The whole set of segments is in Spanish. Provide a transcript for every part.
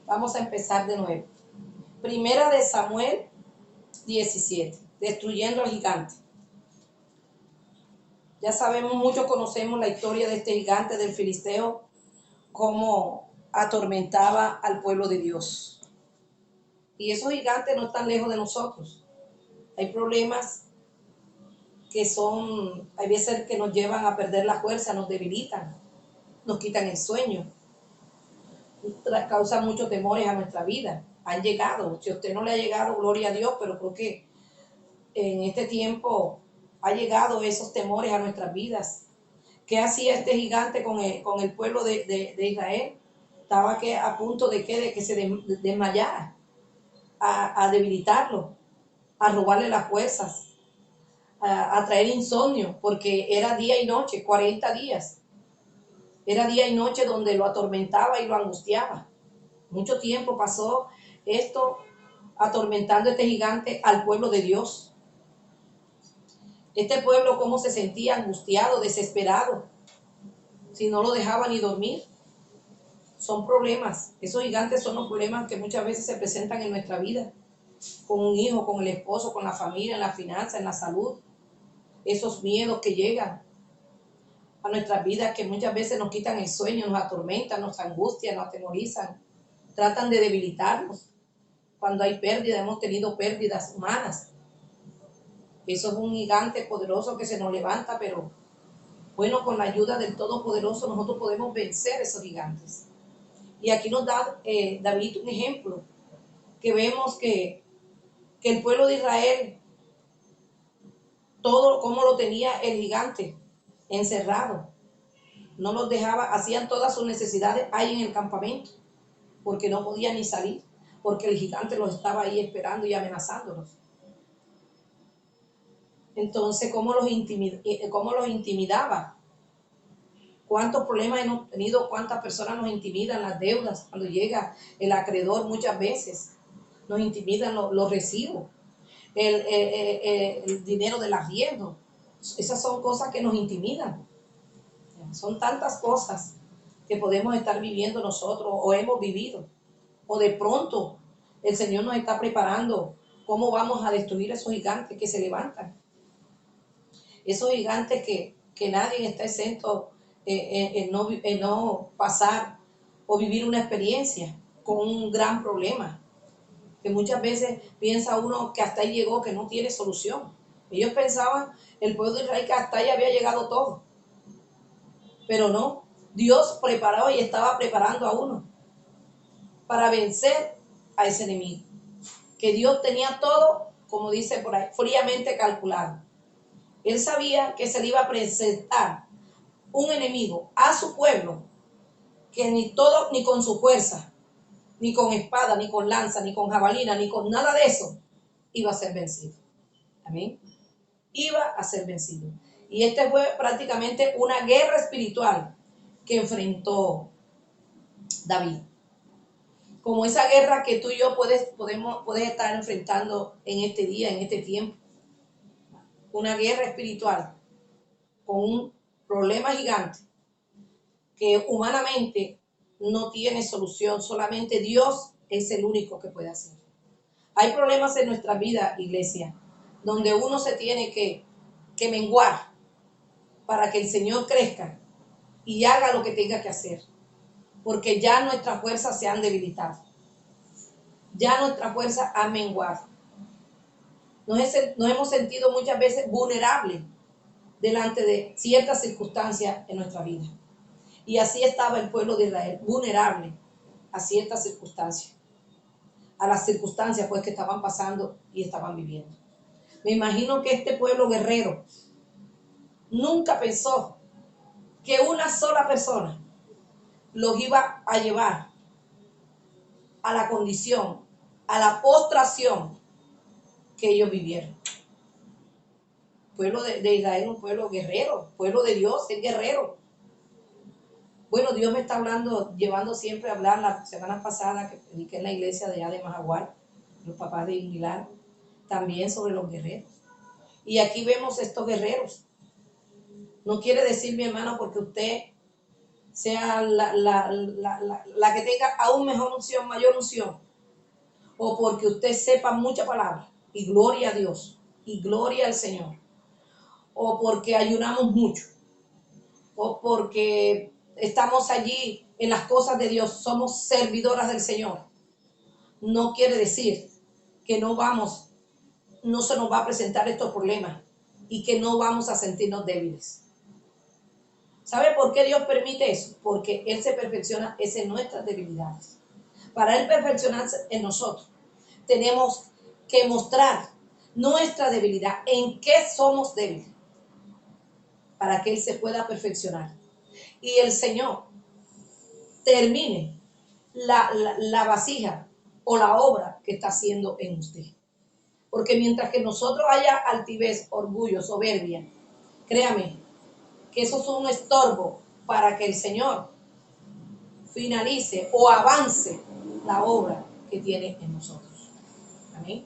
Vamos a empezar de nuevo. Primera de Samuel 17, destruyendo al gigante. Ya sabemos, muchos conocemos la historia de este gigante del filisteo, cómo atormentaba al pueblo de Dios. Y esos gigantes no están lejos de nosotros. Hay problemas que hay veces que nos llevan a perder la fuerza, nos debilitan, nos quitan el sueño, causan muchos temores a nuestra vida. Han llegado, si a usted no le ha llegado, gloria a Dios, pero creo que en este tiempo ha llegado esos temores a nuestras vidas. ¿Qué hacía este gigante con el pueblo de Israel? Estaba a punto de que se desmayara, a debilitarlo, a robarle las fuerzas, a traer insomnio, porque era día y noche, 40 días. Era día y noche donde lo atormentaba y lo angustiaba. Mucho tiempo pasó esto atormentando este gigante al pueblo de Dios. Este pueblo cómo se sentía angustiado, desesperado, si no lo dejaba ni dormir. Son problemas, esos gigantes son los problemas que muchas veces se presentan en nuestra vida, con un hijo, con el esposo, con la familia, en la finanza, en la salud. Esos miedos que llegan a nuestras vidas, que muchas veces nos quitan el sueño, nos atormentan, nos angustian, nos atemorizan, tratan de debilitarnos. Cuando hay pérdida, hemos tenido pérdidas humanas. Eso es un gigante poderoso que se nos levanta, pero bueno, con la ayuda del Todopoderoso nosotros podemos vencer esos gigantes. Y aquí nos da David un ejemplo, que vemos que el pueblo de Israel, todo como lo tenía el gigante, encerrado. No los dejaba, hacían todas sus necesidades ahí en el campamento, porque no podían ni salir, porque el gigante los estaba ahí esperando y amenazándolos. Entonces, ¿cómo los intimidaba? ¿Cuántos problemas hemos tenido? ¿Cuántas personas nos intimidan las deudas? Cuando llega el acreedor muchas veces nos intimidan los recibos, el dinero del arriendo. Esas son cosas que nos intimidan. Son tantas cosas que podemos estar viviendo nosotros o hemos vivido. O de pronto el Señor nos está preparando cómo vamos a destruir esos gigantes que se levantan. Esos gigantes que nadie está exento en no pasar o vivir una experiencia con un gran problema, que muchas veces piensa uno que hasta ahí llegó, que no tiene solución. Ellos pensaban, el pueblo de Israel, que hasta ahí había llegado todo, pero no, Dios preparó y estaba preparando a uno para vencer a ese enemigo, que Dios tenía todo, como dice por ahí, fríamente calculado. Él sabía que se le iba a presentar un enemigo a su pueblo, que ni con su fuerza, ni con espada, ni con lanza, ni con jabalina, ni con nada de eso, iba a ser vencido. Amén. Iba a ser vencido. Y este fue prácticamente una guerra espiritual que enfrentó David. Como esa guerra que tú y yo puedes estar enfrentando en este día, en este tiempo. Una guerra espiritual con un problema gigante que humanamente no tiene solución, solamente Dios es el único que puede hacer. Hay problemas en nuestra vida, iglesia, donde uno se tiene que menguar para que el Señor crezca y haga lo que tenga que hacer, porque ya nuestras fuerzas se han debilitado, ya nuestra fuerza ha menguado. Nos hemos sentido muchas veces vulnerables delante de ciertas circunstancias en nuestra vida. Y así estaba el pueblo de Israel, vulnerable a ciertas circunstancias, a las circunstancias pues que estaban pasando y estaban viviendo. Me imagino que este pueblo guerrero nunca pensó que una sola persona los iba a llevar a la condición, a la postración que ellos vivieron. El pueblo de Israel es un pueblo guerrero, pueblo de Dios, es guerrero. Bueno, Dios me está hablando, llevando siempre a hablar. La semana pasada que prediqué en la iglesia de allá de Majagual, los papás de Inmilar, también sobre los guerreros. Y aquí vemos estos guerreros. No quiere decir, mi hermano, porque usted sea la que tenga aún mejor unción, mayor unción, o porque usted sepa mucha palabra, y gloria a Dios, y gloria al Señor, o porque ayunamos mucho, o porque estamos allí en las cosas de Dios, somos servidoras del Señor, no quiere decir que no se nos va a presentar estos problemas y que no vamos a sentirnos débiles. ¿Sabe por qué Dios permite eso? Porque Él se perfecciona en nuestras debilidades. Para Él perfeccionarse en nosotros, tenemos que mostrar nuestra debilidad, en qué somos débiles, para que Él se pueda perfeccionar. Y el Señor termine la vasija o la obra que está haciendo en usted. Porque mientras que nosotros haya altivez, orgullo, soberbia, créame que eso es un estorbo para que el Señor finalice o avance la obra que tiene en nosotros. Amén.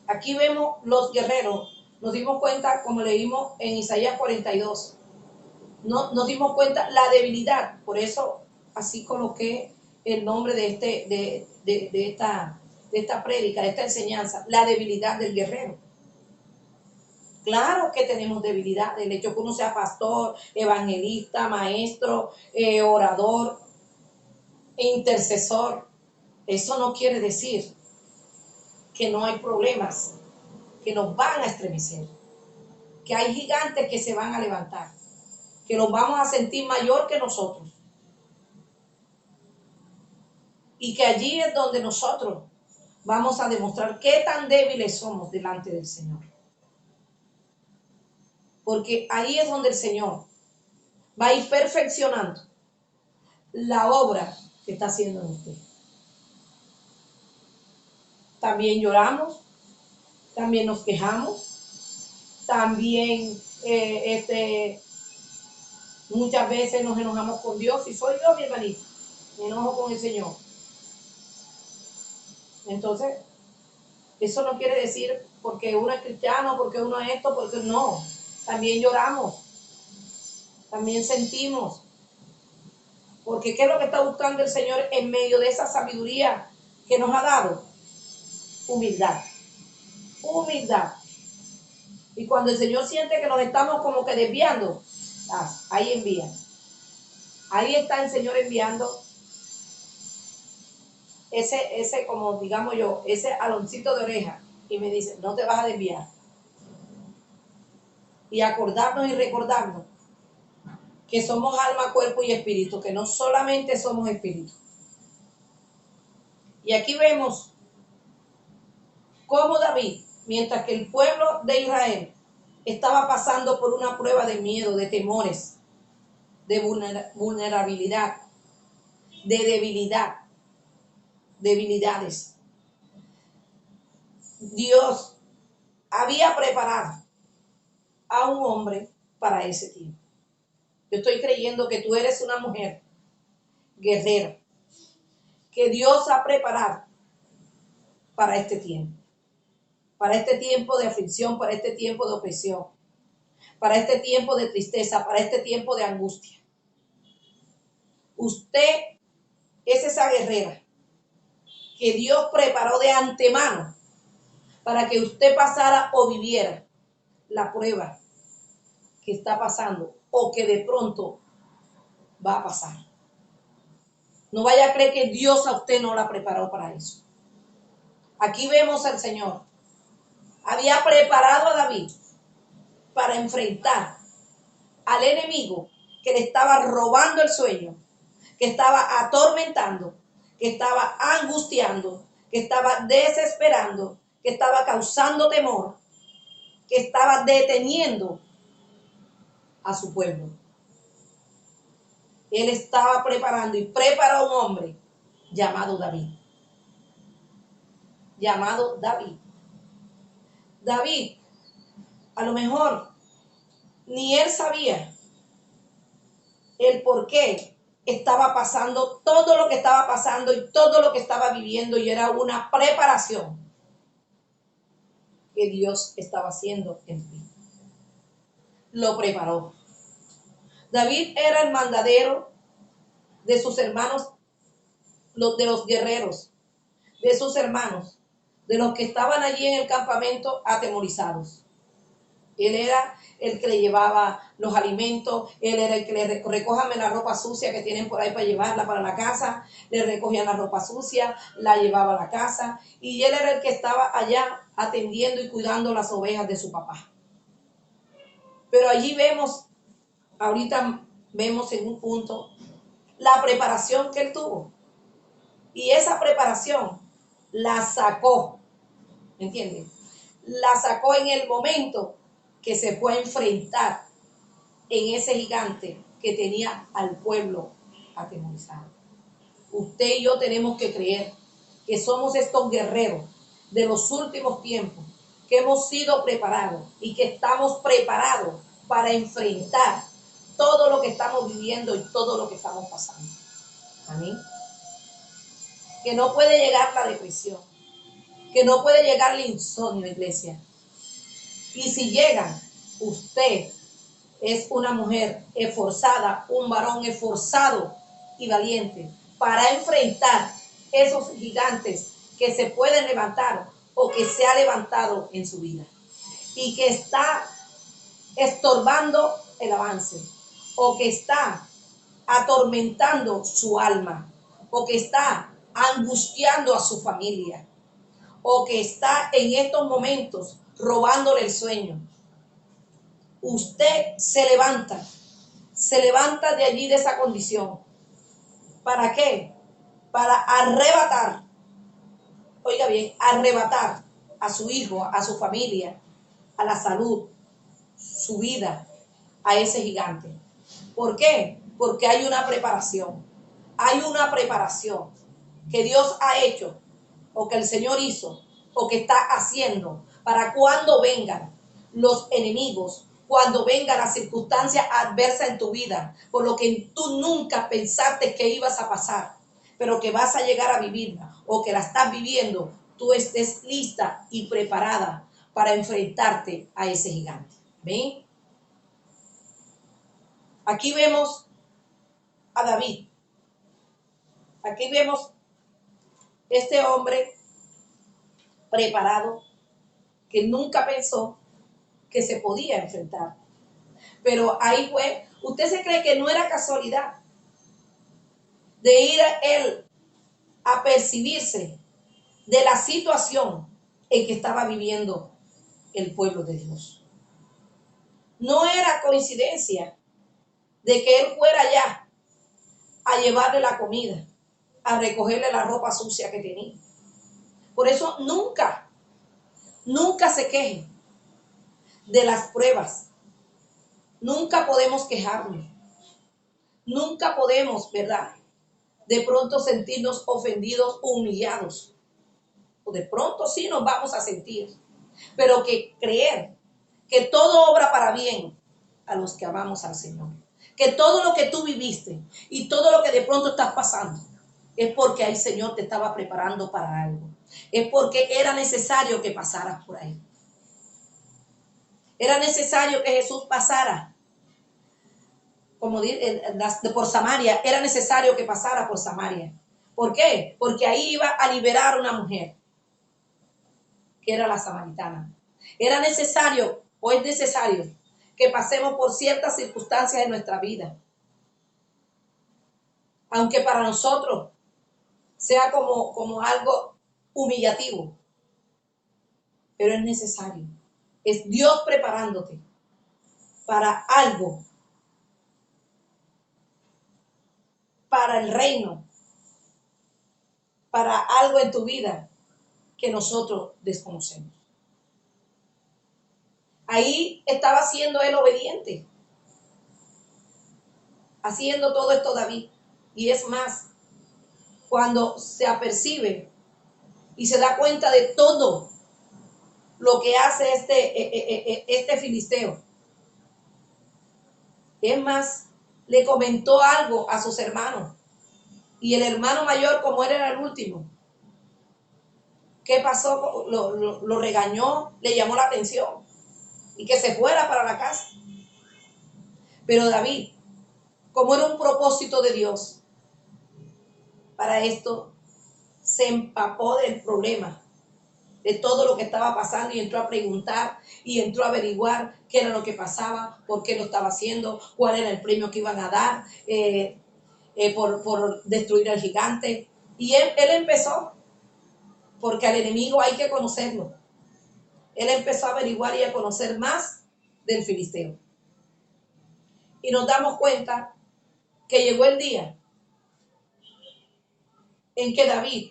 Aquí vemos los guerreros. Nos dimos cuenta, como leímos en Isaías 42, nos dimos cuenta la debilidad. Por eso así coloqué el nombre de esta prédica, de esta enseñanza, la debilidad del guerrero. Claro que tenemos debilidad, el hecho que uno sea pastor, evangelista, maestro, orador, intercesor. Eso no quiere decir que no hay problemas que nos van a estremecer, que hay gigantes que se van a levantar, que los vamos a sentir mayor que nosotros. Y que allí es donde nosotros vamos a demostrar qué tan débiles somos delante del Señor. Porque ahí es donde el Señor va a ir perfeccionando la obra que está haciendo en usted. También lloramos, también nos quejamos, también muchas veces nos enojamos con Dios, y soy yo, mi hermanito, me enojo con el Señor. Entonces, eso no quiere decir porque uno es cristiano, porque uno es esto, porque no. También lloramos, también sentimos. Porque ¿qué es lo que está buscando el Señor en medio de esa sabiduría que nos ha dado? Humildad. Humildad. Y cuando el Señor siente que nos estamos como que desviando, ahí envía. Ahí está el Señor enviando ese como digamos yo, ese aloncito de oreja, y me dice, no te vas a desviar. Y acordarnos y recordarnos que somos alma, cuerpo y espíritu, que no solamente somos espíritu. Y aquí vemos cómo David, mientras que el pueblo de Israel estaba pasando por una prueba de miedo, de temores, de vulnerabilidad, de debilidades, Dios había preparado a un hombre para ese tiempo. Yo estoy creyendo que tú eres una mujer guerrera, que Dios ha preparado para este tiempo de aflicción, para este tiempo de opresión, para este tiempo de tristeza, para este tiempo de angustia. Usted es esa guerrera que Dios preparó de antemano para que usted pasara o viviera la prueba que está pasando o que de pronto va a pasar. No vaya a creer que Dios a usted no la preparó para eso. Aquí vemos al Señor. Había preparado a David para enfrentar al enemigo que le estaba robando el sueño, que estaba atormentando, que estaba angustiando, que estaba desesperando, que estaba causando temor, que estaba deteniendo a su pueblo. Él estaba preparando y preparó a un hombre llamado David. Llamado David. David, a lo mejor, ni él sabía el por qué estaba pasando todo lo que estaba pasando y todo lo que estaba viviendo, y era una preparación que Dios estaba haciendo en ti. Lo preparó. David era el mandadero de sus hermanos, de los guerreros, de sus hermanos, de los que estaban allí en el campamento atemorizados. Él era el que le llevaba los alimentos, él era el que le recójame la ropa sucia que tienen por ahí para llevarla para la casa, le recogían la ropa sucia, la llevaba a la casa, y él era el que estaba allá atendiendo y cuidando las ovejas de su papá. Pero allí vemos, ahorita vemos en un punto, la preparación que él tuvo. Y esa preparación la sacó, ¿me entiendes? La sacó en el momento que se fue a enfrentar en ese gigante que tenía al pueblo atemorizado. Usted y yo tenemos que creer que somos estos guerreros de los últimos tiempos, que hemos sido preparados y que estamos preparados para enfrentar todo lo que estamos viviendo y todo lo que estamos pasando. Amén. Que no puede llegar la depresión, que no puede llegar el insomnio, iglesia. Y si llega, usted es una mujer esforzada, un varón esforzado y valiente para enfrentar esos gigantes que se pueden levantar o que se ha levantado en su vida y que está estorbando el avance o que está atormentando su alma o que está angustiando a su familia o que está en estos momentos robándole el sueño. Usted se levanta de allí, de esa condición. ¿Para qué? Para arrebatar, oiga bien, arrebatar a su hijo, a su familia, a la salud, su vida, a ese gigante. ¿Por qué? Porque hay una preparación. Hay una preparación que Dios ha hecho, o que el Señor hizo, o que está haciendo, para cuando vengan los enemigos, cuando venga la circunstancia adversa en tu vida, por lo que tú nunca pensaste que ibas a pasar, pero que vas a llegar a vivirla, o que la estás viviendo, tú estés lista y preparada para enfrentarte a ese gigante. ¿Ven? Aquí vemos a David. Aquí vemos este hombre preparado que nunca pensó que se podía enfrentar. Pero ahí fue, ¿usted se cree que no era casualidad de ir a él a percibirse de la situación en que estaba viviendo el pueblo de Dios? No era coincidencia de que él fuera allá a llevarle la comida, a recogerle la ropa sucia que tenía. Por eso nunca se queje de las pruebas. Nunca podemos quejarnos. Nunca podemos, ¿verdad?, de pronto sentirnos ofendidos o humillados. O de pronto sí nos vamos a sentir. Pero que creer que todo obra para bien a los que amamos al Señor. Que todo lo que tú viviste y todo lo que de pronto estás pasando es porque el Señor te estaba preparando para algo. Es porque era necesario que pasaras por ahí. Era necesario que Jesús pasara como por Samaria, era necesario que pasara por Samaria. ¿Por qué? Porque ahí iba a liberar a una mujer, que era la samaritana. Era necesario, o es necesario, que pasemos por ciertas circunstancias de nuestra vida. Aunque para nosotros sea como algo humillativo, pero es necesario. Es Dios preparándote para algo, para el reino, para algo en tu vida que nosotros desconocemos. Ahí estaba siendo él obediente, haciendo todo esto David. Y es más, cuando se apercibe y se da cuenta de todo lo que hace este filisteo, es más, le comentó algo a sus hermanos. Y el hermano mayor, como él era el último, ¿qué pasó? Lo regañó, le llamó la atención y que se fuera para la casa. Pero David como era un propósito de Dios, para esto se empapó del problema, de todo lo que estaba pasando, y entró a preguntar y entró a averiguar qué era lo que pasaba, por qué lo estaba haciendo, cuál era el premio que iban a dar por destruir al gigante. Y él empezó, porque al enemigo hay que conocerlo. Él empezó a averiguar y a conocer más del filisteo. Y nos damos cuenta que llegó el día en que David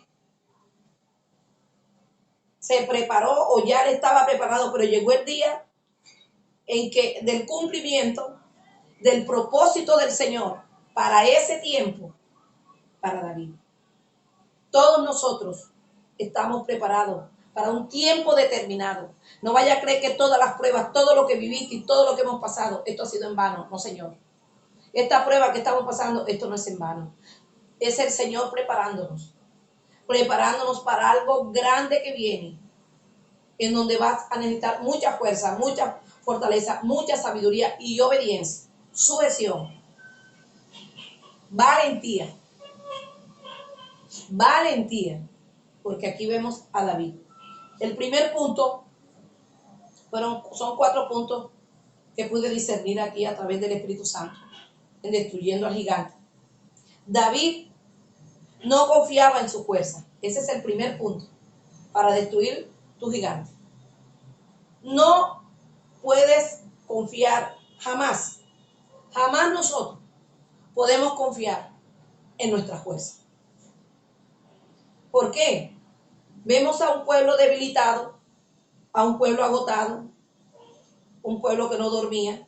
se preparó, o ya le estaba preparado, pero llegó el día en que del cumplimiento del propósito del Señor para ese tiempo, para David. Todos nosotros estamos preparados para un tiempo determinado. No vaya a creer que todas las pruebas, todo lo que viviste y todo lo que hemos pasado, esto ha sido en vano. No, Señor. Esta prueba que estamos pasando, esto no es en vano. Es el Señor preparándonos para algo grande que viene, en donde vas a necesitar mucha fuerza, mucha fortaleza, mucha sabiduría y obediencia, sujeción, valentía, porque aquí vemos a David. El primer punto, son 4 puntos que pude discernir aquí a través del Espíritu Santo, en destruyendo al gigante. David no confiaba en su fuerza. Ese es el primer punto para destruir tu gigante. No puedes confiar jamás. Jamás nosotros podemos confiar en nuestra fuerza. ¿Por qué? Vemos a un pueblo debilitado, a un pueblo agotado, un pueblo que no dormía,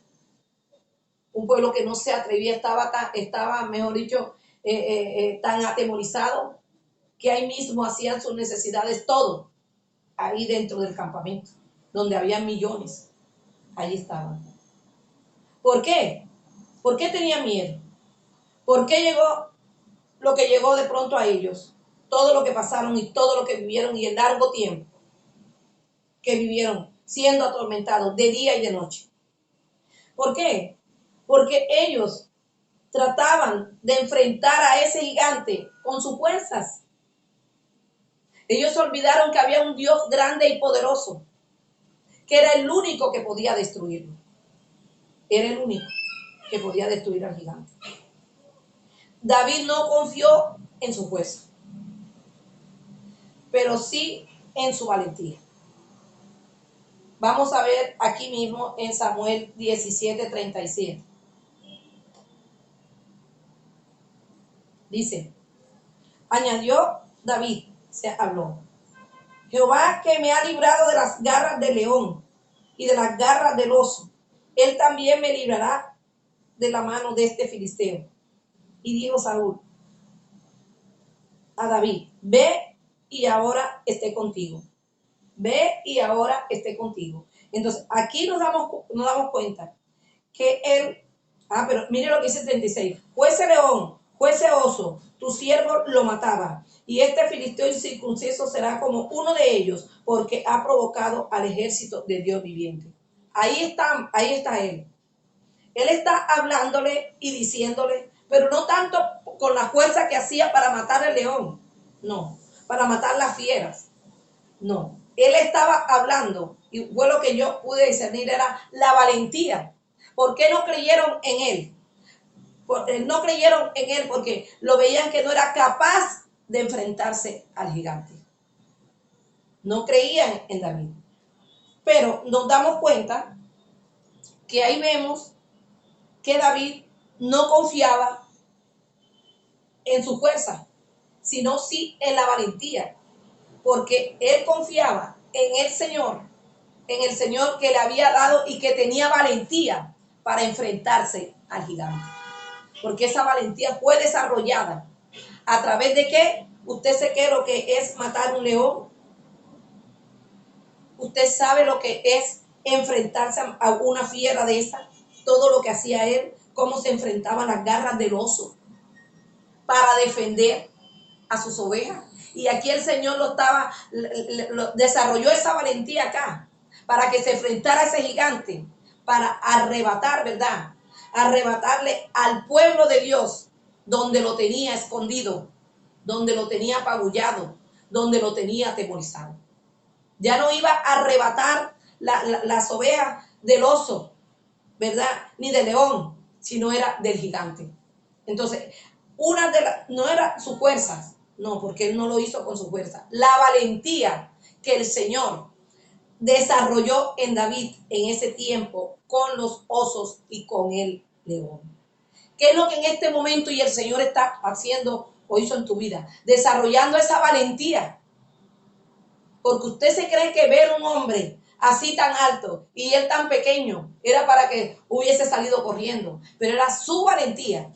un pueblo que no se atrevía, estaba mejor dicho, tan atemorizado, que ahí mismo hacían sus necesidades, todo, ahí dentro del campamento, donde había millones, ahí estaban. ¿Por qué? ¿Por qué tenían miedo? ¿Por qué llegó lo que llegó de pronto a ellos? Todo lo que pasaron y todo lo que vivieron, y el largo tiempo que vivieron siendo atormentados de día y de noche. ¿Por qué? Porque ellos trataban de enfrentar a ese gigante con sus fuerzas. Ellos olvidaron que había un Dios grande y poderoso, que era el único que podía destruirlo. Era el único que podía destruir al gigante. David no confió en su fuerza, pero sí en su valentía. Vamos a ver aquí mismo en Samuel 17:37. Dice, añadió David, se habló, Jehová que me ha librado de las garras del león y de las garras del oso, él también me librará de la mano de este filisteo. Y dijo Saúl a David, ve y ahora esté contigo. Ve y ahora esté contigo. Entonces, aquí nos damos cuenta que él, pero mire lo que dice el 36, fuese león, fuese oso, tu siervo lo mataba, y este filisteo incircunciso será como uno de ellos, porque ha provocado al ejército de Dios viviente. Ahí está él. Él está hablándole y diciéndole, pero no tanto con la fuerza que hacía para matar al león, no, para matar las fieras, no. Él estaba hablando, y fue lo que yo pude discernir, era la valentía. ¿Por qué no creyeron en él? No creyeron en él porque lo veían que no era capaz de enfrentarse al gigante. No creían en David. Pero nos damos cuenta que ahí vemos que David no confiaba en su fuerza, sino sí en la valentía, porque él confiaba en el Señor que le había dado y que tenía valentía para enfrentarse al gigante. Porque esa valentía fue desarrollada a través de qué. Usted sé qué lo que es matar un león. Usted sabe lo que es enfrentarse a una fiera de esa. Todo lo que hacía él, cómo se enfrentaba a las garras del oso para defender a sus ovejas. Y aquí el Señor desarrolló esa valentía acá, para que se enfrentara a ese gigante, para arrebatar, ¿verdad?, arrebatarle al pueblo de Dios donde lo tenía escondido, donde lo tenía apabullado, donde lo tenía atemorizado. Ya no iba a arrebatar las ovejas del oso, ¿verdad? Ni del león, sino era del gigante. Entonces, no era sus fuerzas, no, porque él no lo hizo con su fuerza. La valentía que el Señor desarrolló en David en ese tiempo con los osos y con el león. ¿Qué es lo que en este momento y el Señor está haciendo o hizo en tu vida? Desarrollando esa valentía. Porque usted se cree que ver un hombre así tan alto y él tan pequeño era para que hubiese salido corriendo, pero era su valentía.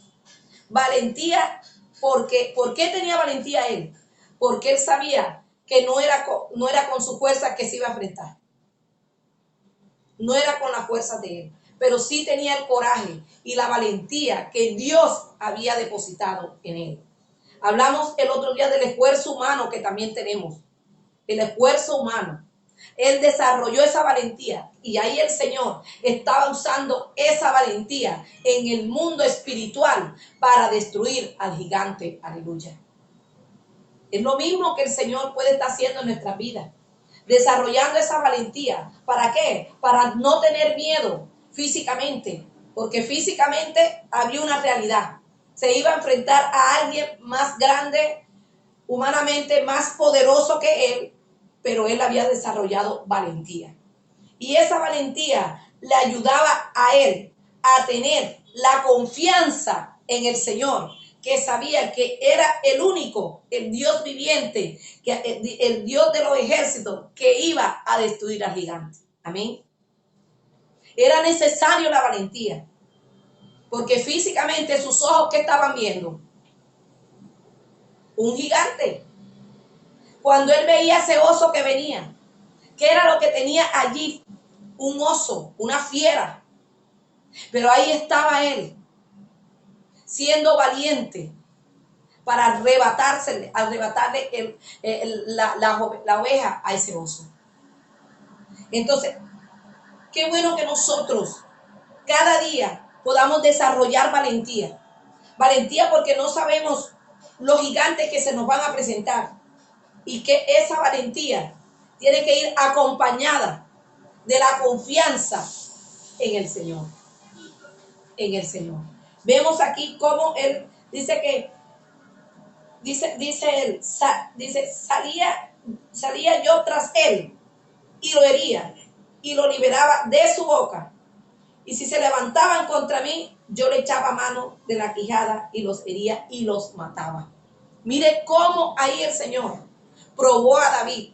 Valentía, porque ¿por qué tenía valentía él? Porque él sabía que no era con su fuerza que se iba a enfrentar. No era con las fuerzas de él, pero sí tenía el coraje y la valentía que Dios había depositado en él. Hablamos el otro día del esfuerzo humano que también tenemos. El esfuerzo humano. Él desarrolló esa valentía y ahí el Señor estaba usando esa valentía en el mundo espiritual para destruir al gigante. Aleluya. Es lo mismo que el Señor puede estar haciendo en nuestras vidas. Desarrollando esa valentía. ¿Para qué? Para no tener miedo físicamente. Porque físicamente había una realidad. Se iba a enfrentar a alguien más grande, humanamente más poderoso que él, pero él había desarrollado valentía. Y esa valentía le ayudaba a él a tener la confianza en el Señor, que sabía que era el único, el Dios viviente, el Dios de los ejércitos, que iba a destruir al gigante. Amén. Era necesario la valentía, porque físicamente sus ojos, ¿qué estaban viendo? Un gigante. Cuando él veía ese oso que venía, ¿qué era lo que tenía allí? Un oso, una fiera. Pero ahí estaba él, siendo valiente para arrebatarle la oveja a ese oso. Entonces, qué bueno que nosotros cada día podamos desarrollar valentía. Valentía porque no sabemos los gigantes que se nos van a presentar. Y que esa valentía tiene que ir acompañada de la confianza en el Señor. En el Señor. Vemos aquí cómo él dice que, salía yo tras él y lo hería y lo liberaba de su boca. Y si se levantaban contra mí, yo le echaba mano de la quijada y los hería y los mataba. Mire cómo ahí el Señor probó a David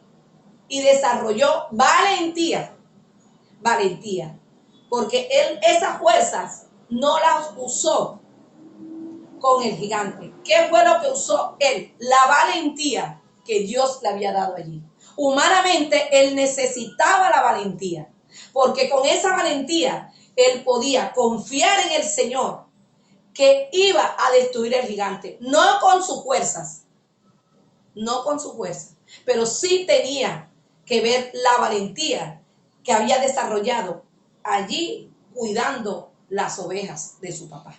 y desarrolló valentía. Valentía. Porque él esas fuerzas no las usó con el gigante. ¿Qué fue lo que usó él? La valentía que Dios le había dado allí. Humanamente, él necesitaba la valentía, porque con esa valentía, él podía confiar en el Señor, que iba a destruir al gigante, no con sus fuerzas, no con sus fuerzas, pero sí tenía que ver la valentía que había desarrollado allí cuidando las ovejas de su papá.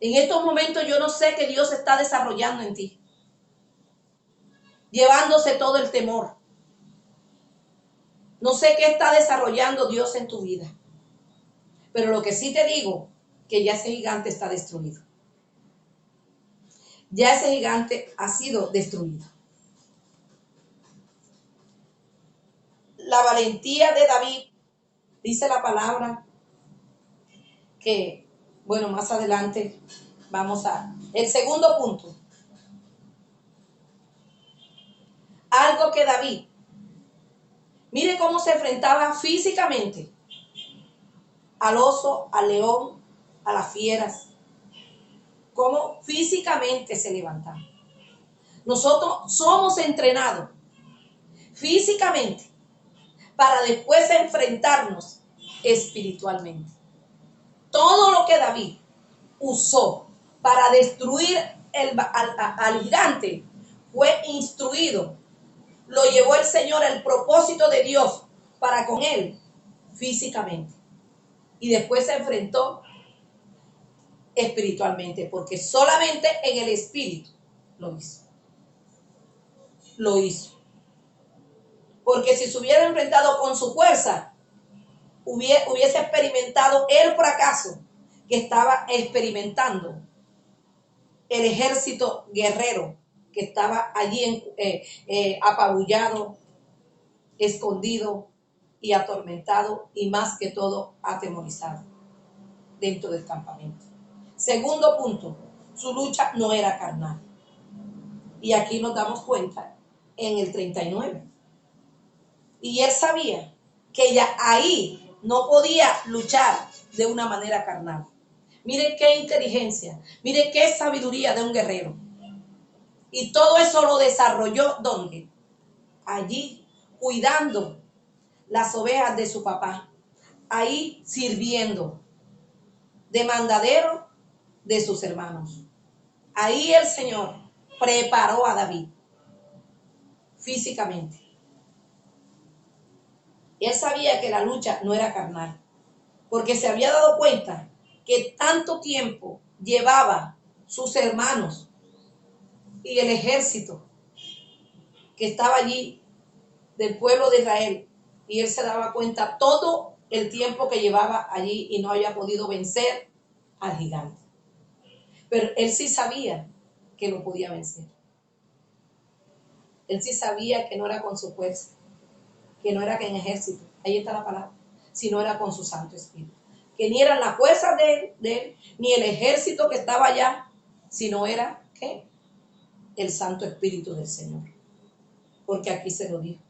En estos momentos yo no sé qué Dios está desarrollando en ti, llevándose todo el temor. No sé qué está desarrollando Dios en tu vida, pero lo que sí te digo, que ya ese gigante está destruido. Ya ese gigante ha sido destruido. La valentía de David, dice la palabra, que, bueno, más adelante vamos a... El segundo punto. Algo que David, mire cómo se enfrentaba físicamente al oso, al león, a las fieras. Cómo físicamente se levantaba. Nosotros somos entrenados físicamente para después enfrentarnos espiritualmente. Todo lo que David usó para destruir al gigante fue instruido. Lo llevó el Señor al propósito de Dios para con él físicamente. y después se enfrentó espiritualmente, porque solamente en el espíritu lo hizo. Lo hizo. Porque si se hubiera enfrentado con su fuerza, hubiese experimentado el fracaso que estaba experimentando el ejército guerrero que estaba allí apabullado, escondido y atormentado y más que todo atemorizado dentro del campamento. Segundo punto, su lucha no era carnal. Y aquí nos damos cuenta en el 39. Y él sabía que ya ahí no podía luchar de una manera carnal. Miren qué inteligencia, miren qué sabiduría de un guerrero. Y todo eso lo desarrolló ¿dónde? Allí, cuidando las ovejas de su papá. Ahí sirviendo de mandadero de sus hermanos. Ahí el Señor preparó a David físicamente. Él sabía que la lucha no era carnal, porque se había dado cuenta que tanto tiempo llevaba sus hermanos y el ejército que estaba allí del pueblo de Israel, y él se daba cuenta todo el tiempo que llevaba allí y no había podido vencer al gigante. Pero él sí sabía que lo podía vencer. Él sí sabía que no era con su fuerza, que no era que en ejército, ahí está la palabra, sino era con su Santo Espíritu. Que ni eran las fuerzas de él, ni el ejército que estaba allá, sino era, ¿qué? El Santo Espíritu del Señor. Porque aquí se lo dijo.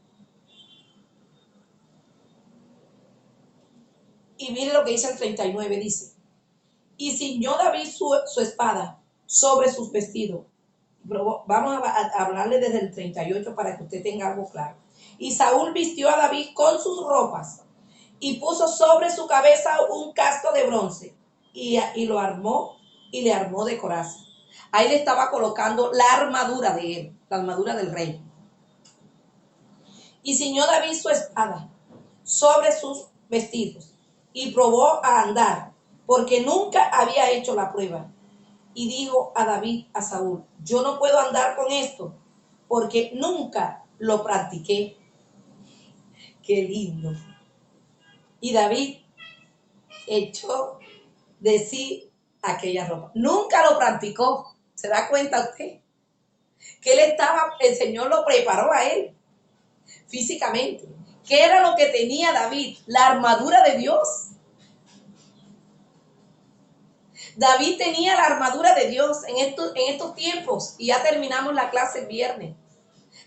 Y mire lo que dice el 39, dice, y ciñó David su espada sobre sus vestidos. Vamos a hablarle desde el 38 para que usted tenga algo claro. Y Saúl vistió a David con sus ropas y puso sobre su cabeza un casco de bronce y lo armó y le armó de coraza. Ahí le estaba colocando la armadura de él, la armadura del rey. Y ciñó David su espada sobre sus vestidos y probó a andar, porque nunca había hecho la prueba. Y dijo a David, a Saúl, yo no puedo andar con esto, porque nunca lo practiqué. Qué lindo. Y David echó de sí aquella ropa. Nunca lo practicó. ¿Se da cuenta usted? Que el Señor lo preparó a él físicamente. ¿Qué era lo que tenía David? La armadura de Dios. David tenía la armadura de Dios en estos tiempos, y ya terminamos la clase el viernes,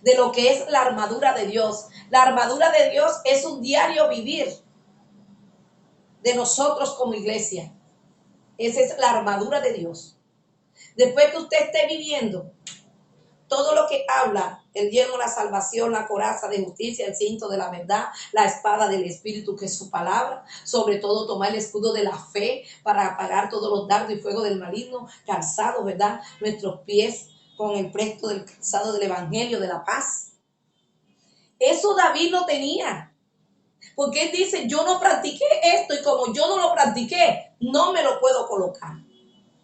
de lo que es la armadura de Dios. La armadura de Dios es un diario vivir de nosotros como iglesia. Esa es la armadura de Dios. Después que usted esté viviendo todo lo que habla, el yelmo, la salvación, la coraza de justicia, el cinto de la verdad, la espada del Espíritu, que es su palabra, sobre todo tomar el escudo de la fe para apagar todos los dardos y fuego del maligno, calzados, ¿verdad? Nuestros pies con el presto del calzado del Evangelio de la paz. Eso David lo tenía. Porque él dice, yo no practiqué esto y como yo no lo practiqué, no me lo puedo colocar.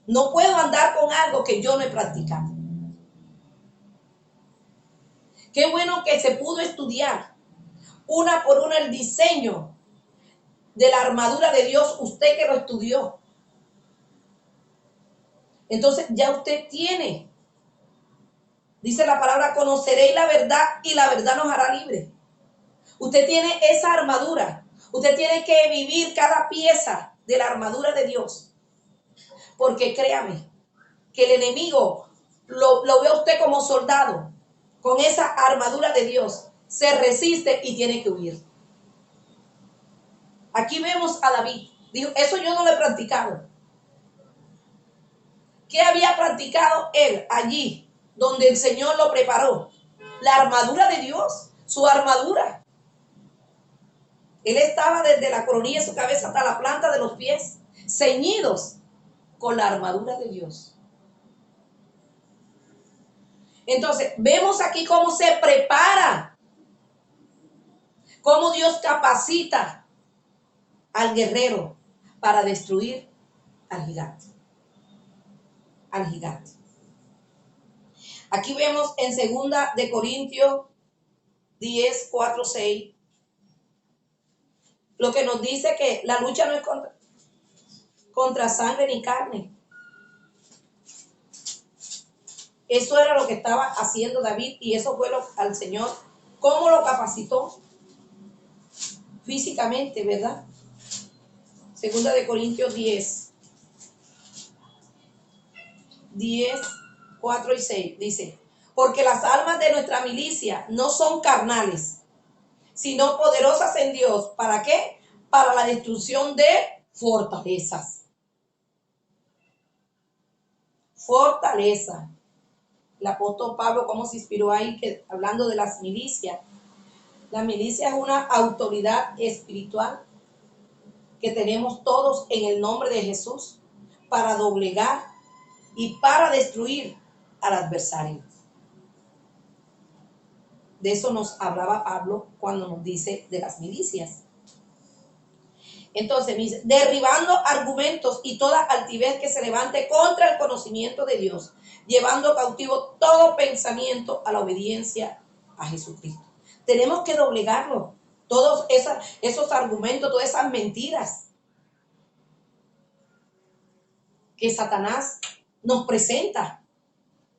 No puedo andar con algo que yo no he practicado. Qué bueno que se pudo estudiar una por una el diseño de la armadura de Dios, usted que lo estudió. Entonces ya usted tiene, dice la palabra, conoceréis la verdad y la verdad nos hará libre. Usted tiene esa armadura. Usted tiene que vivir cada pieza de la armadura de Dios. Porque créame, que el enemigo lo ve a usted como soldado, con esa armadura de Dios, se resiste y tiene que huir. Aquí vemos a David, dijo, eso yo no lo he practicado. ¿Qué había practicado él allí, donde el Señor lo preparó? La armadura de Dios, su armadura. Él estaba desde la coronilla de su cabeza hasta la planta de los pies, ceñidos con la armadura de Dios. Entonces, vemos aquí cómo se prepara, cómo Dios capacita al guerrero para destruir al gigante. Al gigante. Aquí vemos en 2 Corintios 10, 4, 6, lo que nos dice que la lucha no es contra sangre ni carne. Eso era lo que estaba haciendo David y eso fue al Señor, cómo lo capacitó físicamente, ¿verdad? 2 Corintios 10, 4 y 6 dice, porque las armas de nuestra milicia no son carnales, sino poderosas en Dios. ¿Para qué? Para la destrucción de fortalezas. Fortaleza. El apóstol Pablo, cómo se inspiró ahí, que, hablando de las milicias. La milicia es una autoridad espiritual que tenemos todos en el nombre de Jesús para doblegar y para destruir al adversario. De eso nos hablaba Pablo cuando nos dice de las milicias. Entonces, dice, derribando argumentos y toda altivez que se levante contra el conocimiento de Dios, llevando cautivo todo pensamiento a la obediencia a Jesucristo. Tenemos que doblegarlo, todos esos argumentos, todas esas mentiras que Satanás nos presenta.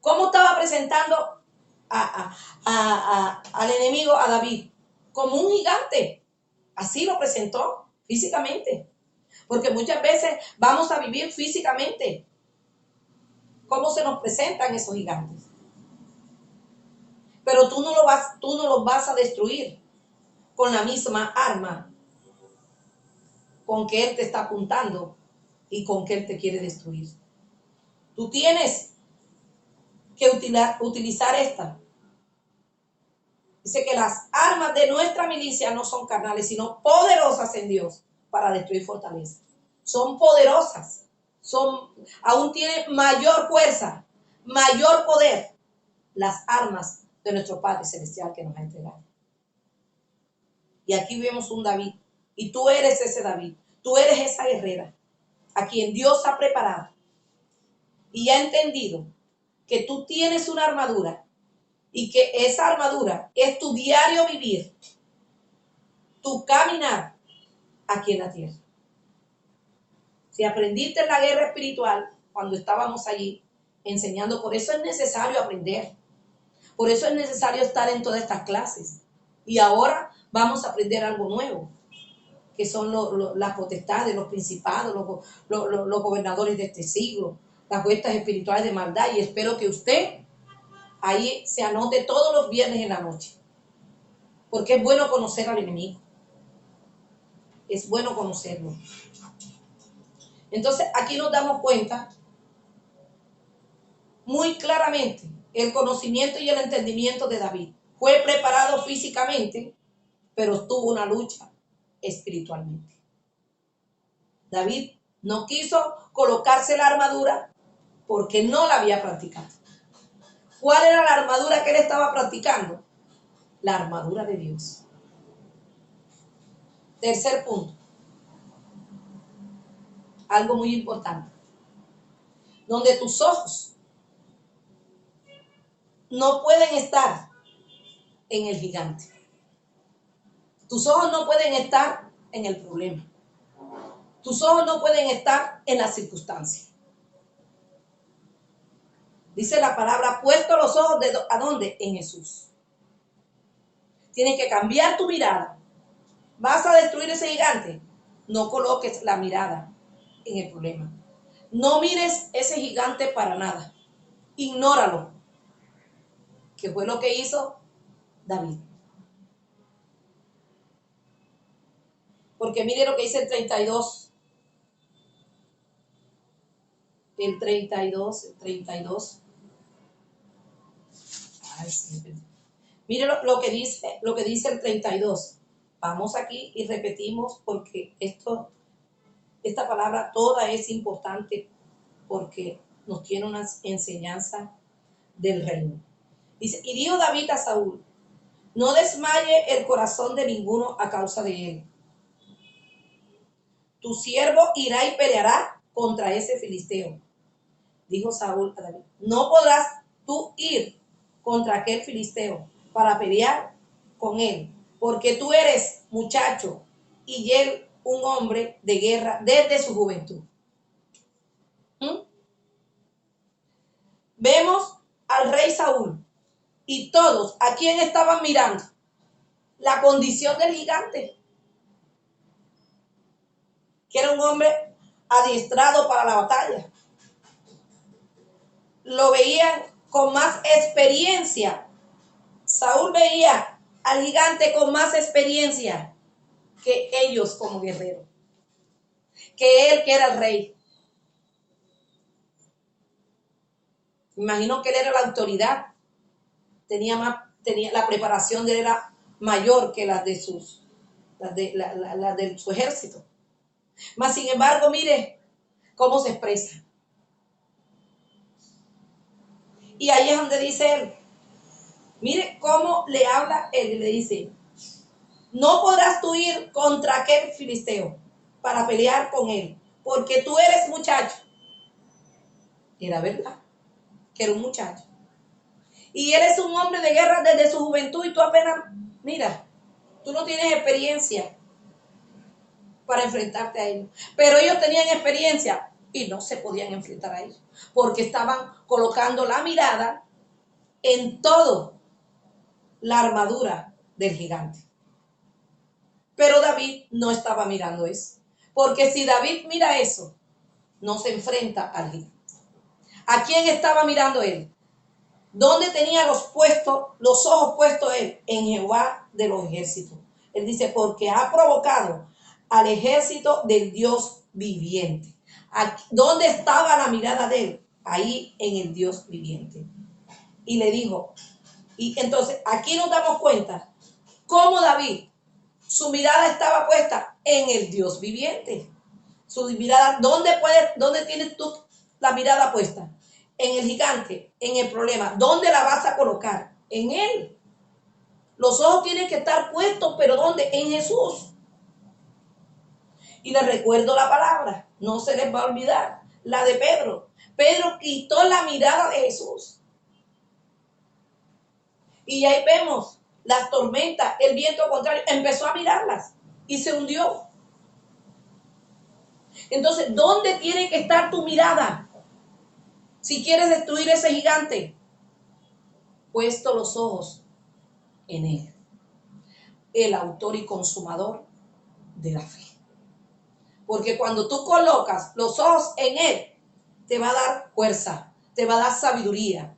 ¿Cómo estaba presentando al enemigo, a David? Como un gigante. Así lo presentó físicamente. Porque muchas veces vamos a vivir físicamente. ¿Cómo se nos presentan esos gigantes? Pero tú no los vas a destruir con la misma arma con que él te está apuntando y con que él te quiere destruir. Tú tienes que utilizar esta. Dice que las armas de nuestra milicia no son carnales, sino poderosas en Dios para destruir fortalezas. Son poderosas, aún tienen mayor fuerza, mayor poder las armas de nuestro Padre Celestial que nos ha entregado. Y aquí vemos un David, y tú eres ese David, tú eres esa guerrera a quien Dios ha preparado y ha entendido que tú tienes una armadura y que esa armadura es tu diario vivir, tu caminar aquí en la tierra. Si aprendiste en la guerra espiritual cuando estábamos allí enseñando, por eso es necesario aprender, por eso es necesario estar en todas estas clases. Y ahora vamos a aprender algo nuevo, que son las potestades, los principados, los gobernadores de este siglo, las huestes espirituales de maldad. Y espero que usted ahí se anote todos los viernes en la noche, porque es bueno conocer al enemigo, es bueno conocerlo. Entonces aquí nos damos cuenta muy claramente el conocimiento y el entendimiento de David. Fue preparado físicamente, pero tuvo una lucha espiritualmente. David no quiso colocarse la armadura porque no la había practicado. ¿Cuál era la armadura que él estaba practicando? La armadura de Dios. Tercer punto. Algo muy importante. Donde tus ojos no pueden estar en el gigante. Tus ojos no pueden estar en el problema. Tus ojos no pueden estar en las circunstancias. Dice la palabra, puesto los ojos ¿a dónde? En Jesús. Tienes que cambiar tu mirada. ¿Vas a destruir ese gigante? No coloques la mirada en el problema. No mires ese gigante para nada. Ignóralo. Que fue lo que hizo David. Porque mire lo que dice el 32. El 32. Ay, sí. Mire lo que dice el 32. Vamos aquí y repetimos porque esta palabra toda es importante porque nos tiene una enseñanza del reino. Dice, y dijo David a Saúl, no desmaye el corazón de ninguno a causa de él. tu siervo irá y peleará contra ese filisteo. Dijo Saúl a David, no podrás tú ir contra aquel filisteo para pelear con él, porque tú eres muchacho y él un hombre de guerra desde su juventud. Vemos al rey Saúl y todos a quien estaban mirando la condición del gigante, que era un hombre adiestrado para la batalla. Lo veían con más experiencia. Saúl veía al gigante con más experiencia que ellos como guerreros, que él que era el rey. Imagino que él era la autoridad, tenía la preparación de él era mayor que la de su ejército. Mas sin embargo, mire cómo se expresa. Y ahí es donde dice él, mire cómo le habla él y le dice, no podrás tú ir contra aquel filisteo para pelear con él, porque tú eres muchacho. Era verdad que era un muchacho. Y él es un hombre de guerra desde su juventud y tú apenas, mira, tú no tienes experiencia para enfrentarte a ellos. Pero ellos tenían experiencia y no se podían enfrentar a ellos, porque estaban colocando la mirada en todo la armadura del gigante. Pero David no estaba mirando eso, porque si David mira eso, no se enfrenta al gigante. ¿A quién estaba mirando él? ¿Dónde tenía los ojos puestos él? En Jehová de los ejércitos. Él dice, porque ha provocado al ejército del Dios viviente. ¿Dónde estaba la mirada de él? Ahí en el Dios viviente. Y le dijo, y entonces aquí nos damos cuenta cómo David, su mirada estaba puesta en el Dios viviente. Su mirada, ¿dónde tienes tú la mirada puesta? En el gigante, en el problema. ¿Dónde la vas a colocar? En él. Los ojos tienen que estar puestos, pero ¿dónde? En Jesús. Y les recuerdo la palabra, no se les va a olvidar, la de Pedro. Pedro quitó la mirada de Jesús. Y ahí vemos las tormentas, el viento contrario, empezó a mirarlas y se hundió. Entonces, ¿dónde tiene que estar tu mirada? Si quieres destruir ese gigante, puesto los ojos en él, el autor y consumador de la fe. Porque cuando tú colocas los ojos en él, te va a dar fuerza, te va a dar sabiduría,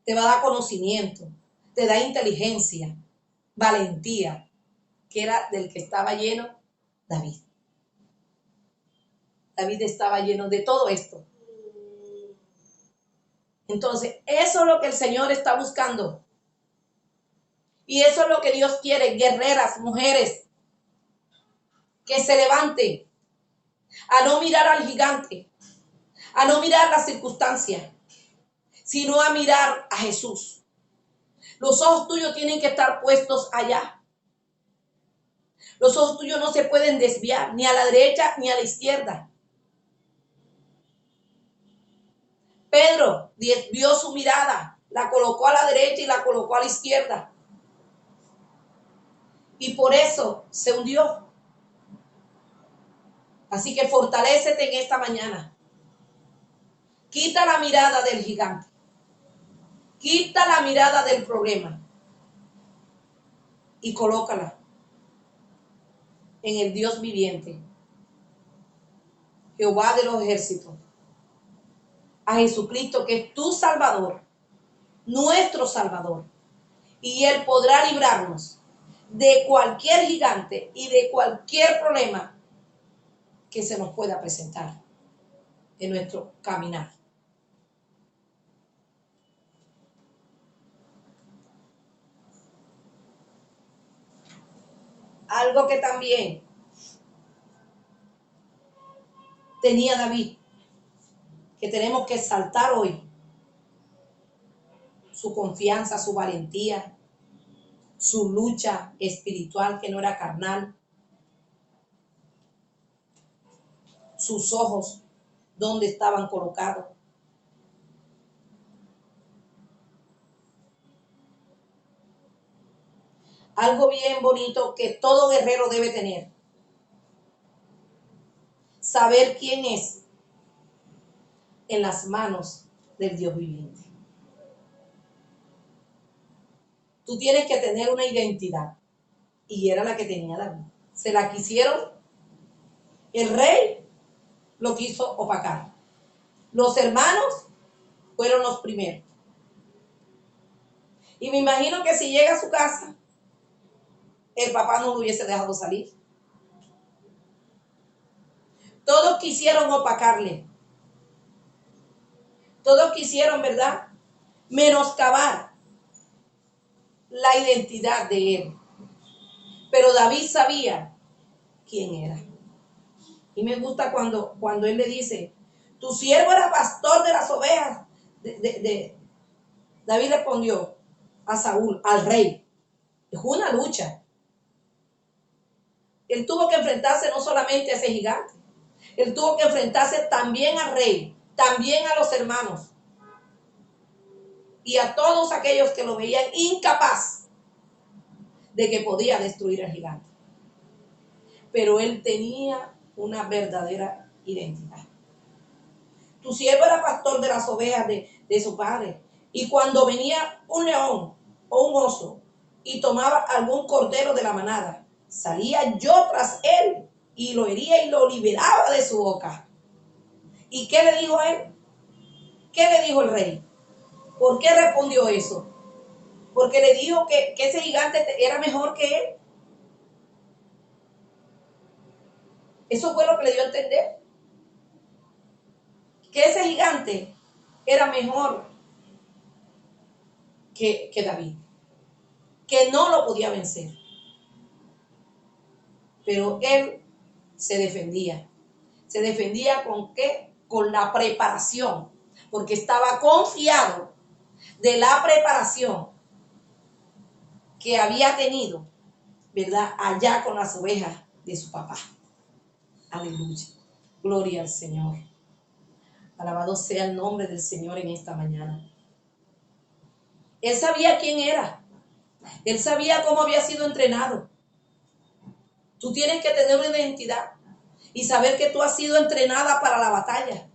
te va a dar conocimiento, te da inteligencia, valentía, que era del que estaba lleno David. David estaba lleno de todo esto. Entonces, eso es lo que el Señor está buscando. Y eso es lo que Dios quiere, guerreras, mujeres, que se levanten a no mirar al gigante, a no mirar las circunstancias, sino a mirar a Jesús. Los ojos tuyos tienen que estar puestos allá. Los ojos tuyos no se pueden desviar ni a la derecha ni a la izquierda. Pedro desvió su mirada, la colocó a la derecha y la colocó a la izquierda. Y por eso se hundió. Así que fortalécete en esta mañana. Quita la mirada del gigante. Quita la mirada del problema. Y colócala en el Dios viviente. Jehová de los ejércitos. A Jesucristo, que es tu Salvador, nuestro Salvador. Y Él podrá librarnos de cualquier gigante y de cualquier problema que se nos pueda presentar en nuestro caminar. Algo que también tenía David, que tenemos que exaltar hoy, su confianza, su valentía, su lucha espiritual que no era carnal. sus ojos donde estaban colocados. Algo bien bonito que todo guerrero debe tener. Saber quién es en las manos del Dios viviente. Tú tienes que tener una identidad. Y era la que tenía David. Se la quisieron. El rey lo quiso opacar. Los hermanos fueron los primeros. Y me imagino que si llega a su casa, el papá no lo hubiese dejado salir. Todos quisieron opacarle. Todos quisieron, ¿verdad?, menoscabar la identidad de él. Pero David sabía quién era. Y me gusta cuando él le dice, tu siervo era pastor de las ovejas. David respondió a Saúl, al rey. Fue una lucha. Él tuvo que enfrentarse no solamente a ese gigante, él tuvo que enfrentarse también al rey, también a los hermanos y a todos aquellos que lo veían incapaz de que podía destruir al gigante. Pero él tenía una verdadera identidad. Tu siervo era pastor de las ovejas de su padre. Y cuando venía un león o un oso y tomaba algún cordero de la manada, salía yo tras él y lo hería y lo liberaba de su boca. ¿Y qué le dijo él? ¿Qué le dijo el rey? ¿Por qué respondió eso? Porque le dijo que ese gigante era mejor que él. Eso fue lo que le dio a entender. Que ese gigante era mejor que David. Que no lo podía vencer. Pero él se defendía. ¿Se defendía con qué? Con la preparación. Porque estaba confiado de la preparación que había tenido, ¿verdad?, allá con las ovejas de su papá. Aleluya. Gloria al Señor. Alabado sea el nombre del Señor en esta mañana. Él sabía quién era. Él sabía cómo había sido entrenado. Tú tienes que tener una identidad y saber que tú has sido entrenada para la batalla.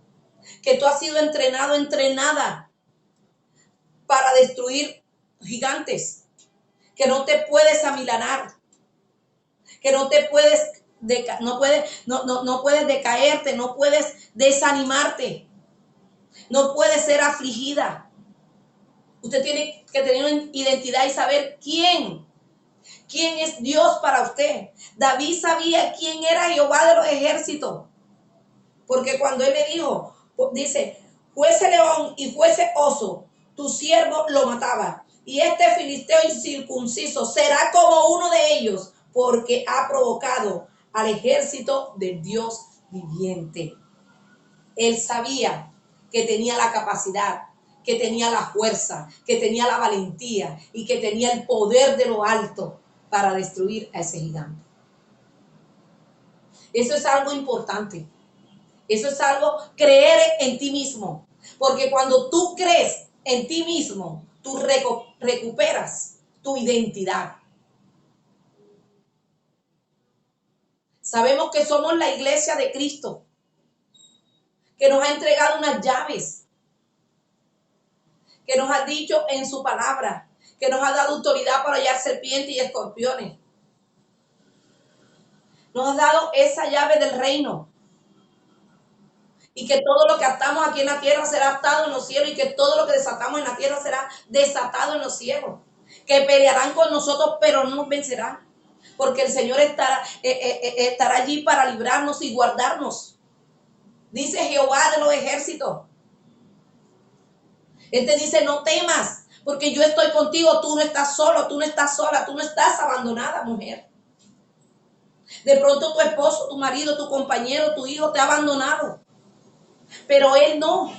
Que tú has sido entrenada para destruir gigantes. Que no te puedes amilanar. Que no te puedes no puedes decaerte, no puedes desanimarte, no puedes ser afligida. Usted tiene que tener una identidad y saber quién es Dios para usted. David sabía quién era Jehová de los ejércitos, porque cuando él le dijo, dice, fuese león y fuese oso, tu siervo lo mataba, y este filisteo incircunciso será como uno de ellos, porque ha provocado al ejército del Dios viviente. Él sabía que tenía la capacidad, que tenía la fuerza, que tenía la valentía y que tenía el poder de lo alto para destruir a ese gigante. Eso es algo importante. Eso es algo, creer en ti mismo. Porque cuando tú crees en ti mismo, tú recuperas tu identidad. Sabemos que somos la iglesia de Cristo, que nos ha entregado unas llaves, que nos ha dicho en su palabra, que nos ha dado autoridad para hallar serpientes y escorpiones. Nos ha dado esa llave del reino. Y que todo lo que atamos aquí en la tierra será atado en los cielos y que todo lo que desatamos en la tierra será desatado en los cielos. Que pelearán con nosotros, pero no nos vencerán. Porque el Señor estará allí para librarnos y guardarnos. Dice Jehová de los ejércitos. Él te dice, no temas, porque yo estoy contigo, tú no estás solo, tú no estás sola, tú no estás abandonada, mujer. De pronto tu esposo, tu marido, tu compañero, tu hijo te ha abandonado, pero él no.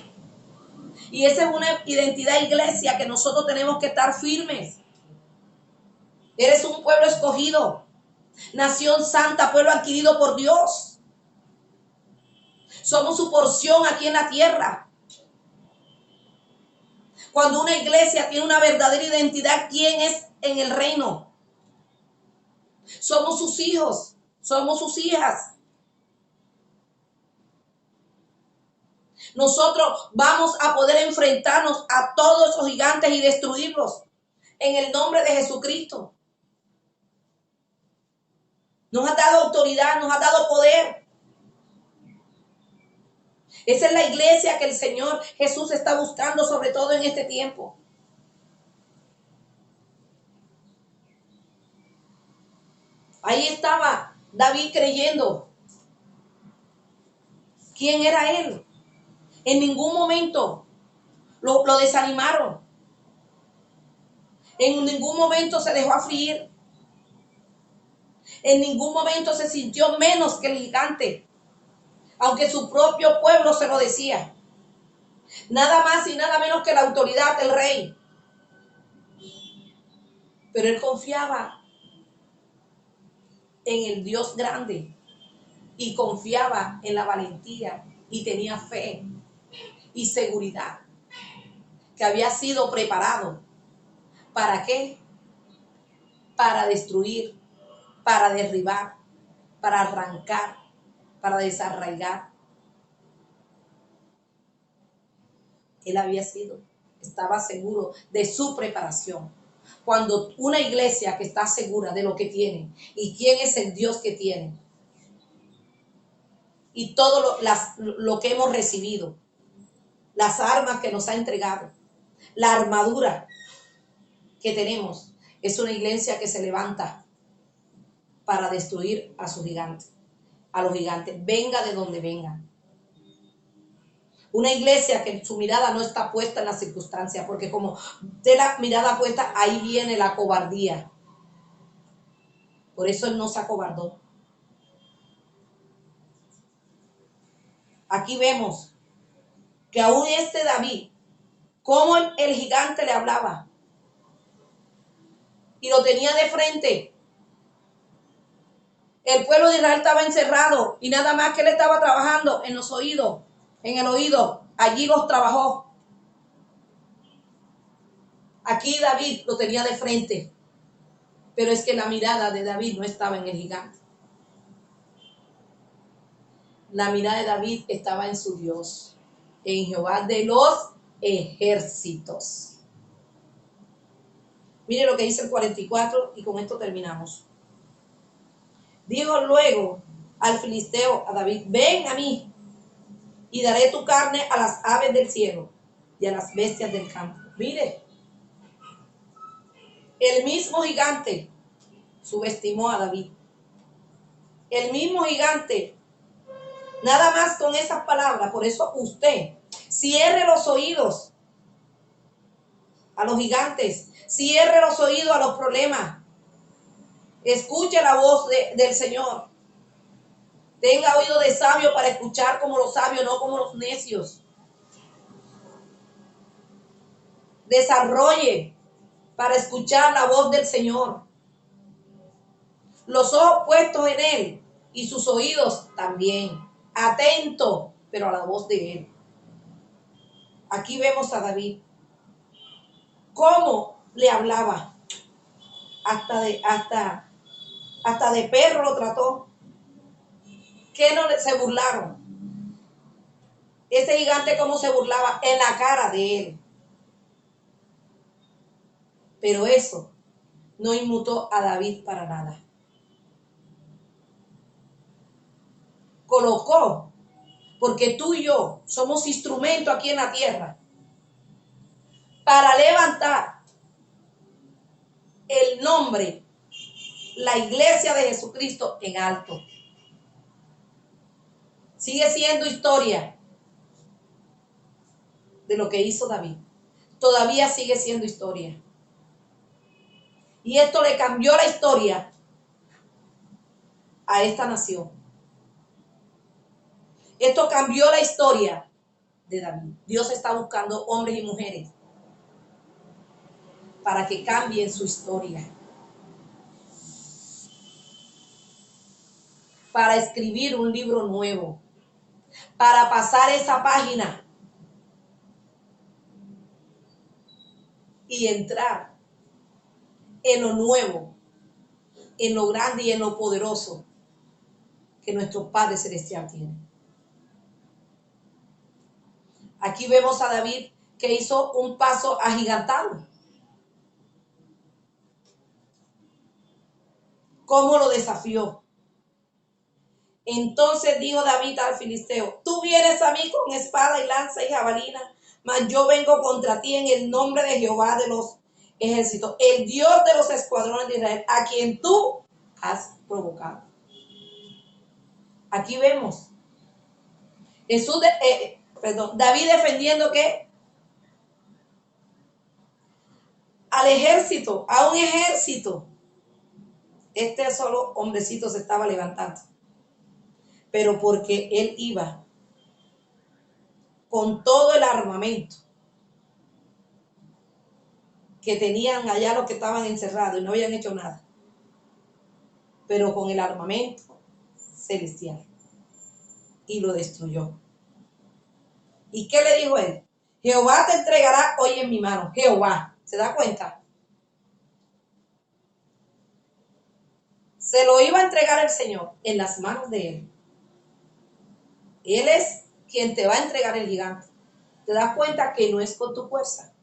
Y esa es una identidad, iglesia, que nosotros tenemos que estar firmes. Eres un pueblo escogido, nación santa, pueblo adquirido por Dios. Somos su porción aquí en la tierra. Cuando una iglesia tiene una verdadera identidad, ¿quién es en el reino? Somos sus hijos, somos sus hijas. Nosotros vamos a poder enfrentarnos a todos esos gigantes y destruirlos en el nombre de Jesucristo. Nos ha dado autoridad, nos ha dado poder. Esa es la iglesia que el Señor Jesús está buscando, sobre todo en este tiempo. Ahí estaba David creyendo. ¿Quién era él? En ningún momento lo desanimaron. En ningún momento se dejó afligir. En ningún momento se sintió menos que el gigante, aunque su propio pueblo se lo decía. Nada más y nada menos que la autoridad del rey. Pero él confiaba en el Dios grande y confiaba en la valentía y tenía fe y seguridad que había sido preparado. ¿Para qué? Para destruir, para derribar, para arrancar, para desarraigar. Él estaba seguro de su preparación. Cuando una iglesia que está segura de lo que tiene y quién es el Dios que tiene y todo lo que hemos recibido, las armas que nos ha entregado, la armadura que tenemos, es una iglesia que se levanta para destruir a sus gigantes, a los gigantes, venga de donde venga. Una iglesia que su mirada no está puesta en las circunstancias, porque como de la mirada puesta, ahí viene la cobardía. Por eso él no se acobardó. Aquí vemos que aún David, como el gigante le hablaba y lo tenía de frente. El pueblo de Israel estaba encerrado y nada más que él estaba trabajando en los oídos, en el oído, allí los trabajó. Aquí David lo tenía de frente, pero es que la mirada de David no estaba en el gigante. La mirada de David estaba en su Dios, en Jehová de los ejércitos. Mire lo que dice el 44 y con esto terminamos. Dijo luego al filisteo, a David, ven a mí y daré tu carne a las aves del cielo y a las bestias del campo. Mire, el mismo gigante subestimó a David. El mismo gigante, nada más con esas palabras. Por eso usted cierre los oídos a los gigantes, cierre los oídos a los problemas, escuche la voz del Señor. Tenga oído de sabio para escuchar como los sabios, no como los necios. Desarrolle para escuchar la voz del Señor. Los ojos puestos en Él y sus oídos también. Atento, pero a la voz de Él. Aquí vemos a David. ¿Cómo le hablaba? Hasta de perro lo trató. ¿Qué no se burlaron? Ese gigante cómo se burlaba en la cara de él. Pero eso no inmutó a David para nada. Colocó, porque tú y yo somos instrumentos aquí en la tierra para levantar el nombre, la iglesia de Jesucristo en alto. Sigue siendo historia de lo que hizo David. Todavía sigue siendo historia. Y esto le cambió la historia a esta nación. Esto cambió la historia de David. Dios está buscando hombres y mujeres para que cambien su historia. Para escribir un libro nuevo. para pasar esa página y entrar en lo nuevo, en lo grande y en lo poderoso que nuestro Padre Celestial tiene. Aquí vemos a David que hizo un paso agigantado. ¿Cómo lo desafió? Entonces dijo David al filisteo: tú vienes a mí con espada y lanza y jabalina, mas yo vengo contra ti en el nombre de Jehová de los ejércitos, el Dios de los escuadrones de Israel, a quien tú has provocado. Aquí vemos David defendiendo que al ejército, a un ejército. Este solo hombrecito se estaba levantando, pero porque él iba con todo el armamento que tenían allá los que estaban encerrados y no habían hecho nada, pero con el armamento celestial, y lo destruyó. ¿Y qué le dijo él? Jehová te entregará hoy en mi mano. Jehová, ¿se da cuenta? Se lo iba a entregar el Señor en las manos de él. Él es quien te va a entregar el gigante. ¿Te das cuenta que no es con tu fuerza?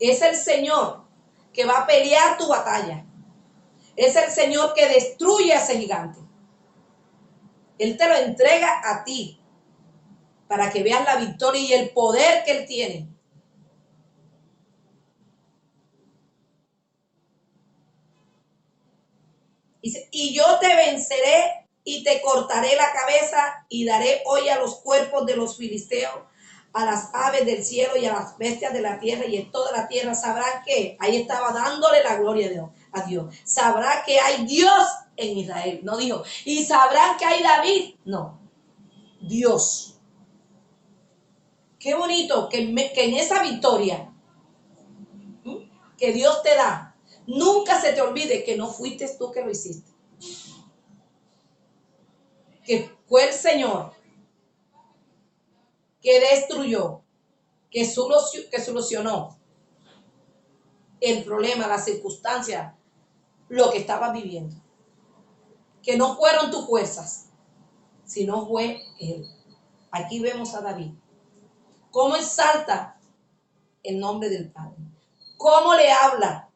Es el Señor que va a pelear tu batalla. Es el Señor que destruye a ese gigante. Él te lo entrega a ti para que veas la victoria y el poder que Él tiene. Dice, y yo te venceré y te cortaré la cabeza y daré hoy a los cuerpos de los filisteos, a las aves del cielo y a las bestias de la tierra, y en toda la tierra sabrán que, ahí estaba dándole la gloria a Dios, sabrá que hay Dios en Israel. No dijo, y sabrán que hay David. No, Dios. Qué bonito que en esa victoria que Dios te da, nunca se te olvide que no fuiste tú que lo hiciste. Que fue el Señor que destruyó, que solucionó el problema, la circunstancia, lo que estabas viviendo. Que no fueron tus fuerzas, sino fue Él. Aquí vemos a David. Cómo exalta el nombre del Padre. Cómo le habla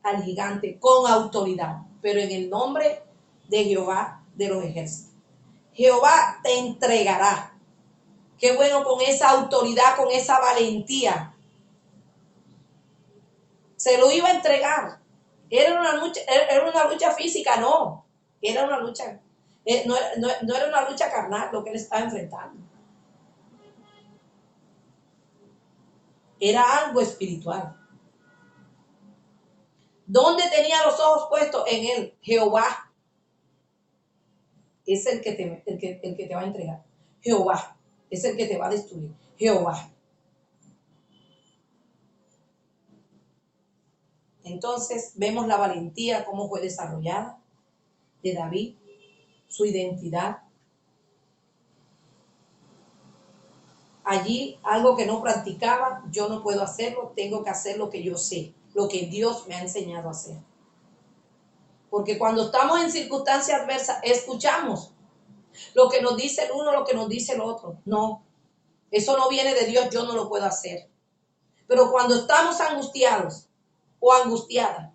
al gigante con autoridad, pero en el nombre de Jehová de los ejércitos. Jehová te entregará. Qué bueno, con esa autoridad, con esa valentía. Se lo iba a entregar. Era una lucha física, no. Era una lucha, no era una lucha carnal lo que él estaba enfrentando. Era algo espiritual. ¿Dónde tenía los ojos puestos? En él. Jehová es el que te va a entregar. Jehová es el que te va a destruir. Jehová. Entonces vemos la valentía, cómo fue desarrollada de David, su identidad. Allí algo que no practicaba, yo no puedo hacerlo, tengo que hacer lo que yo sé, lo que Dios me ha enseñado a hacer. Porque cuando estamos en circunstancias adversas, escuchamos lo que nos dice el uno, lo que nos dice el otro. No, eso no viene de Dios, yo no lo puedo hacer. Pero cuando estamos angustiados o angustiadas,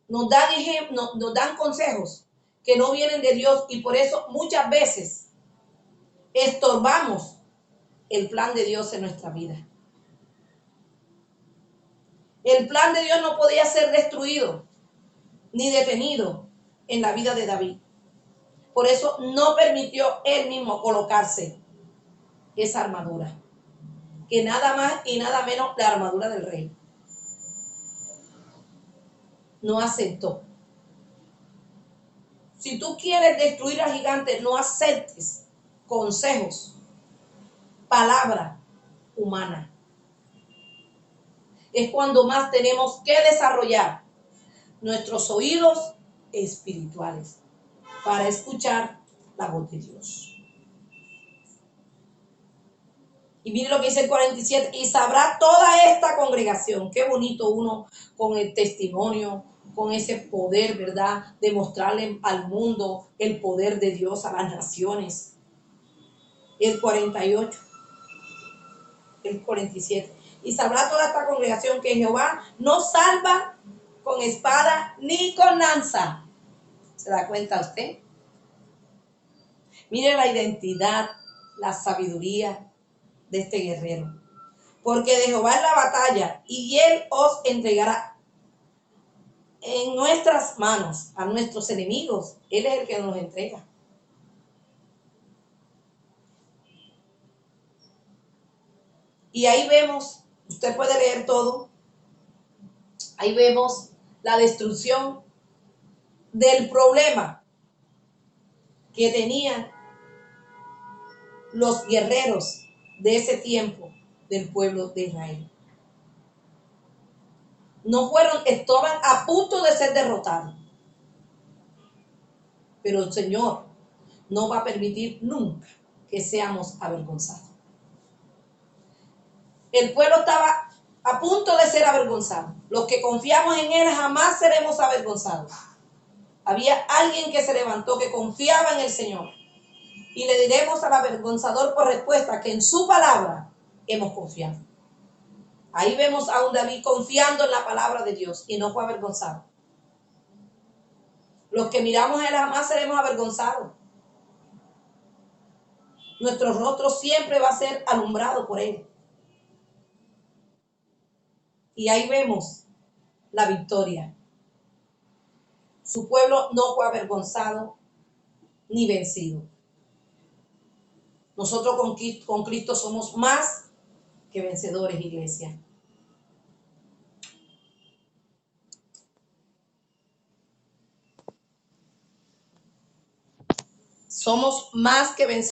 nos dan consejos que no vienen de Dios, y por eso muchas veces estorbamos el plan de Dios en nuestra vida. El plan de Dios no podía ser destruido ni detenido en la vida de David. Por eso no permitió él mismo colocarse esa armadura, que nada más y nada menos la armadura del rey. No aceptó. Si tú quieres destruir al gigante, no aceptes consejos, palabra humana. Es cuando más tenemos que desarrollar nuestros oídos espirituales para escuchar la voz de Dios. Y mire lo que dice el 47, y sabrá toda esta congregación. Qué bonito uno con el testimonio, con ese poder, ¿verdad? De mostrarle al mundo el poder de Dios a las naciones. El 48, el 47. Y sabrá toda esta congregación que Jehová no salva con espada ni con lanza. ¿Se da cuenta usted? Mire la identidad, la sabiduría de este guerrero. Porque de Jehová es la batalla y él os entregará en nuestras manos a nuestros enemigos. Él es el que nos entrega. Y ahí vemos, usted puede leer todo, ahí vemos la destrucción del problema que tenían los guerreros de ese tiempo del pueblo de Israel. No fueron, estaban a punto de ser derrotados. Pero el Señor no va a permitir nunca que seamos avergonzados. El pueblo estaba a punto de ser avergonzado. Los que confiamos en Él jamás seremos avergonzados. Había alguien que se levantó, que confiaba en el Señor. Y le diremos al avergonzador por respuesta que en su palabra hemos confiado. Ahí vemos a un David confiando en la palabra de Dios y no fue avergonzado. Los que miramos a Él jamás seremos avergonzados. Nuestro rostro siempre va a ser alumbrado por Él. Y ahí vemos la victoria. Su pueblo no fue avergonzado ni vencido. Nosotros con Cristo somos más que vencedores, iglesia. Somos más que vencedores.